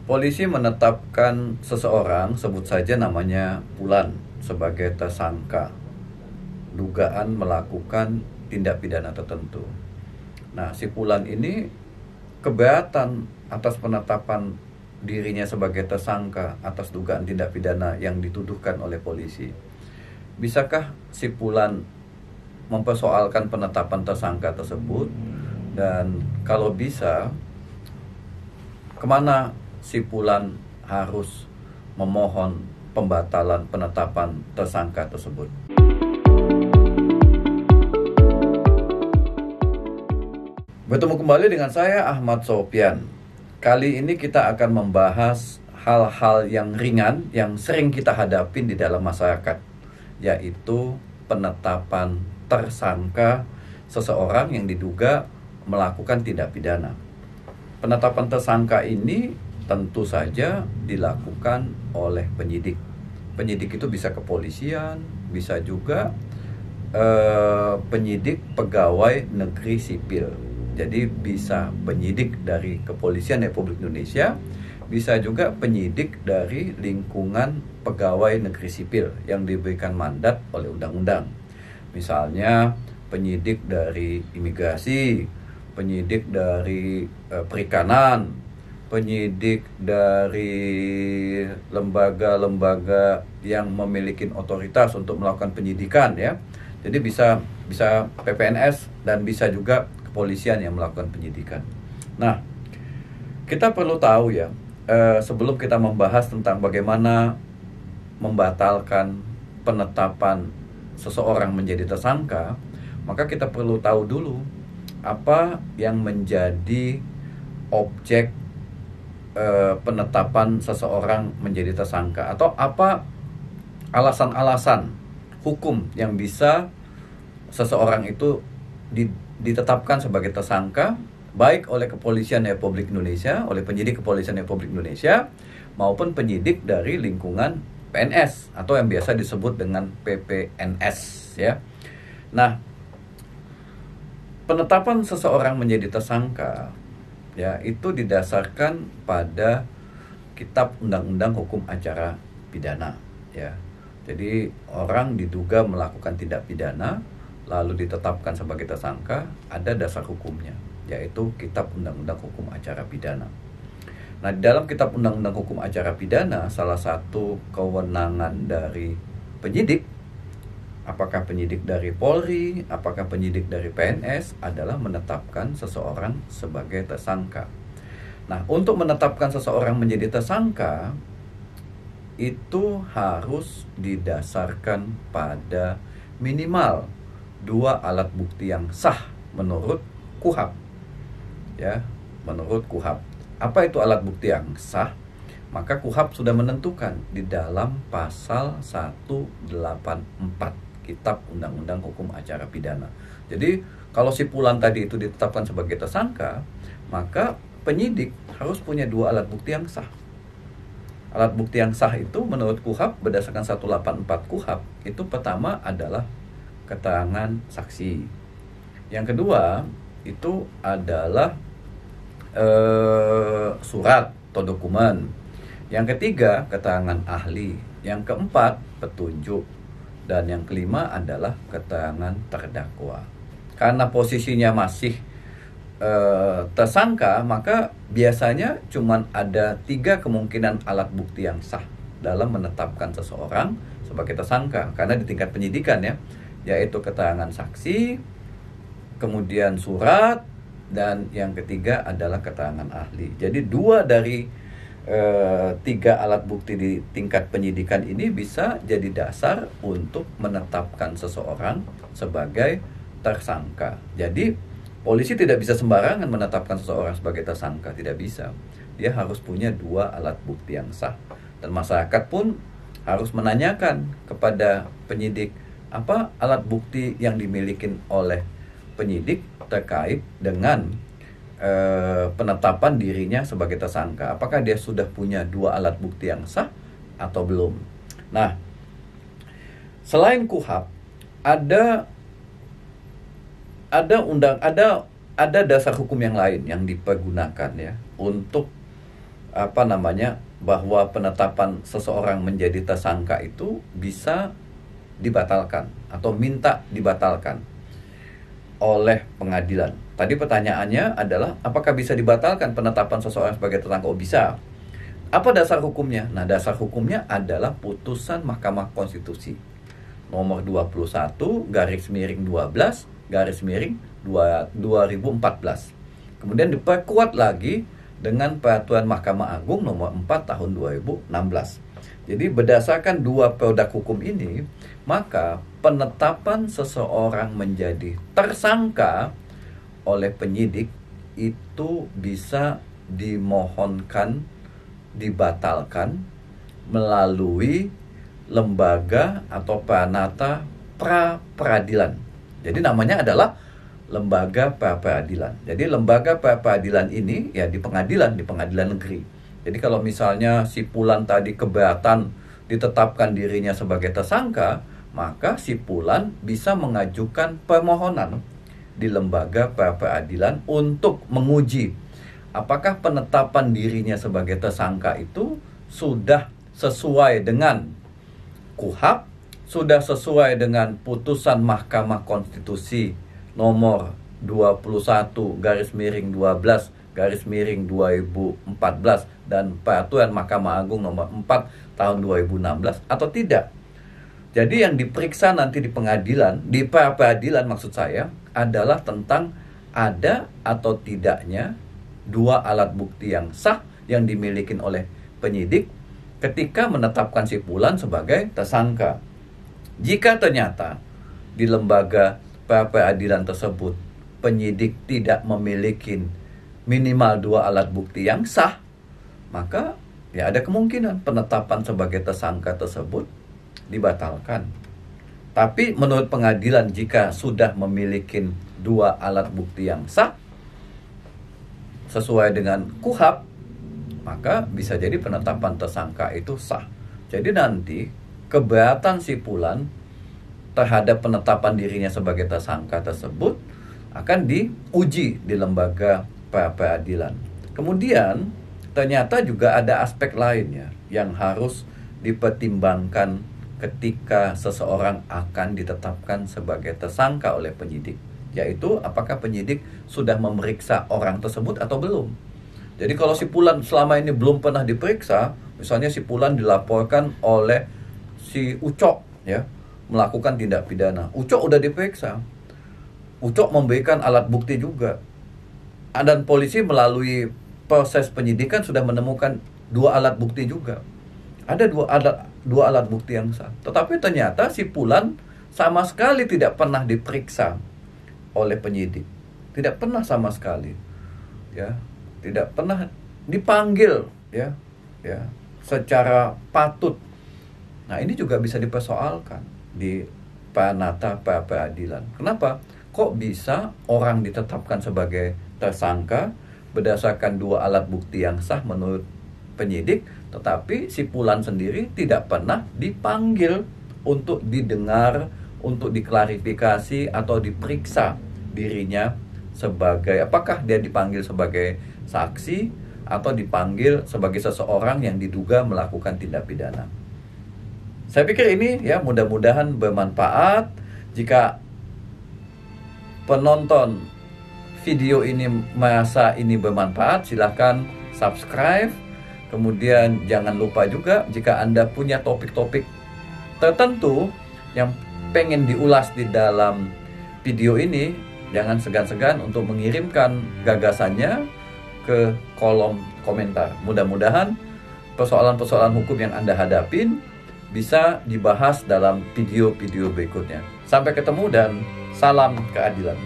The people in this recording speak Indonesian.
Polisi menetapkan seseorang, sebut saja namanya Pulan, sebagai tersangka dugaan melakukan tindak pidana tertentu. Nah, si Pulan ini keberatan atas penetapan dirinya sebagai tersangka atas dugaan tindak pidana yang dituduhkan oleh polisi. Bisakah si Pulan mempersoalkan penetapan tersangka tersebut? Dan kalau bisa, kemana si Pulan harus memohon pembatalan penetapan tersangka tersebut? Bertemu kembali dengan saya, Ahmad Sofyan. Kali ini kita akan membahas hal-hal yang ringan yang sering kita hadapin di dalam masyarakat, yaitu penetapan tersangka seseorang yang diduga melakukan tindak pidana. Penetapan tersangka ini tentu saja dilakukan oleh penyidik. Penyidik itu bisa kepolisian, bisa juga penyidik pegawai negeri sipil. Jadi bisa penyidik dari Kepolisian Republik Indonesia, bisa juga penyidik dari lingkungan pegawai negeri sipil yang diberikan mandat oleh undang-undang. Misalnya penyidik dari imigrasi, penyidik dari perikanan, penyidik dari lembaga-lembaga yang memiliki otoritas untuk melakukan penyidikan, ya. Jadi bisa PPNS dan bisa juga kepolisian yang melakukan penyidikan. Nah, kita perlu tahu, ya, sebelum kita membahas tentang bagaimana membatalkan penetapan seseorang menjadi tersangka, maka kita perlu tahu dulu apa yang menjadi objek penetapan seseorang menjadi tersangka, atau apa alasan-alasan hukum yang bisa seseorang itu ditetapkan sebagai tersangka, baik oleh Kepolisian Republik Indonesia, oleh penyidik Kepolisian Republik Indonesia, maupun penyidik dari lingkungan PNS atau yang biasa disebut dengan PPNS, ya. Nah, penetapan seseorang menjadi tersangka, ya, itu didasarkan pada Kitab Undang-Undang Hukum Acara Pidana, ya. Jadi orang diduga melakukan tindak pidana lalu ditetapkan sebagai tersangka, ada dasar hukumnya, yaitu Kitab Undang-Undang Hukum Acara Pidana. Nah, di dalam Kitab Undang-Undang Hukum Acara Pidana, salah satu kewenangan dari penyidik, apakah penyidik dari Polri, apakah penyidik dari PNS, adalah menetapkan seseorang sebagai tersangka. Nah, untuk menetapkan seseorang menjadi tersangka, itu harus didasarkan pada minimal 2 alat bukti yang sah menurut KUHP, ya, menurut KUHP. Apa itu alat bukti yang sah? Maka KUHP sudah menentukan di dalam pasal 184 Kitab Undang-Undang Hukum Acara Pidana. Jadi kalau si Pulan tadi itu ditetapkan sebagai tersangka, maka penyidik harus punya 2 alat bukti yang sah. Alat bukti yang sah itu menurut KUHP, berdasarkan 184 KUHP, itu pertama adalah keterangan saksi. Yang kedua itu adalah surat atau dokumen. Yang ketiga keterangan ahli. Yang keempat petunjuk. Dan yang kelima adalah keterangan terdakwa. Karena posisinya masih tersangka, maka biasanya cuma ada 3 kemungkinan alat bukti yang sah dalam menetapkan seseorang sebagai tersangka. Karena di tingkat penyidikan, ya, yaitu keterangan saksi, kemudian surat, dan yang ketiga adalah keterangan ahli. Jadi 2 dari 3 alat bukti di tingkat penyidikan ini bisa jadi dasar untuk menetapkan seseorang sebagai tersangka. Jadi polisi tidak bisa sembarangan menetapkan seseorang sebagai tersangka, tidak bisa. Dia harus punya 2 alat bukti yang sah. Dan masyarakat pun harus menanyakan kepada penyidik, apa alat bukti yang dimiliki oleh penyidik terkait dengan penetapan dirinya sebagai tersangka. Apakah dia sudah punya 2 alat bukti yang sah atau belum? Nah, selain KUHP, ada dasar hukum yang lain yang dipergunakan, ya, untuk bahwa penetapan seseorang menjadi tersangka itu bisa dibatalkan atau minta dibatalkan oleh pengadilan. Tadi pertanyaannya adalah apakah bisa dibatalkan penetapan seseorang sebagai tersangka? Oh, bisa. Apa dasar hukumnya? Nah, dasar hukumnya adalah putusan Mahkamah Konstitusi nomor 21 /12 /2014. Kemudian diperkuat lagi dengan peraturan Mahkamah Agung nomor 4 tahun 2016. Jadi berdasarkan dua produk hukum ini, maka penetapan seseorang menjadi tersangka oleh penyidik itu bisa dimohonkan dibatalkan melalui lembaga atau pranata pra-peradilan. Jadi namanya adalah lembaga pra-peradilan. Jadi lembaga pra-peradilan ini ya di pengadilan negeri. Jadi kalau misalnya si Fulan tadi keberatan ditetapkan dirinya sebagai tersangka, maka si Fulan bisa mengajukan permohonan di lembaga pra-peradilan untuk menguji apakah penetapan dirinya sebagai tersangka itu sudah sesuai dengan KUHP, sudah sesuai dengan putusan Mahkamah Konstitusi nomor 21 /12 /2014 dan peraturan Mahkamah Agung nomor 4 tahun 2016 atau tidak. Jadi yang diperiksa nanti di pengadilan, di pra-peradilan maksud saya, adalah tentang ada atau tidaknya dua alat bukti yang sah yang dimiliki oleh penyidik ketika menetapkan si Fulan sebagai tersangka. Jika ternyata di lembaga pra-peradilan tersebut penyidik tidak memiliki minimal dua alat bukti yang sah, maka ya ada kemungkinan penetapan sebagai tersangka tersebut dibatalkan. Tapi menurut pengadilan jika sudah memiliki dua alat bukti yang sah sesuai dengan KUHP, maka bisa jadi penetapan tersangka itu sah. Jadi nanti keberatan si Fulan terhadap penetapan dirinya sebagai tersangka tersebut akan diuji di lembaga pra-peradilan. Kemudian ternyata juga ada aspek lainnya yang harus dipertimbangkan ketika seseorang akan ditetapkan sebagai tersangka oleh penyidik, yaitu apakah penyidik sudah memeriksa orang tersebut atau belum. Jadi kalau si Fulan selama ini belum pernah diperiksa, misalnya si Fulan dilaporkan oleh si Ucok ya, melakukan tindak pidana. Ucok udah diperiksa. Ucok memberikan alat bukti juga. Dan polisi melalui proses penyidikan sudah menemukan dua alat bukti juga. Ada dua alat bukti yang sah. Tetapi ternyata si Fulan sama sekali tidak pernah diperiksa oleh penyidik. Tidak pernah sama sekali. Ya, tidak pernah dipanggil ya secara patut. Nah, ini juga bisa dipersoalkan di pranata pra-peradilan. Kenapa? Kok bisa orang ditetapkan sebagai tersangka berdasarkan dua alat bukti yang sah menurut penyidik, tetapi si Fulan sendiri tidak pernah dipanggil untuk didengar, untuk diklarifikasi atau diperiksa dirinya sebagai, apakah dia dipanggil sebagai saksi atau dipanggil sebagai seseorang yang diduga melakukan tindak pidana. Saya pikir ini ya mudah-mudahan bermanfaat. Jika penonton video ini merasa ini bermanfaat, silahkan subscribe. Kemudian jangan lupa juga jika Anda punya topik-topik tertentu yang pengen diulas di dalam video ini, jangan segan-segan untuk mengirimkan gagasannya ke kolom komentar. Mudah-mudahan persoalan-persoalan hukum yang Anda hadapin bisa dibahas dalam video-video berikutnya. Sampai ketemu dan salam keadilan.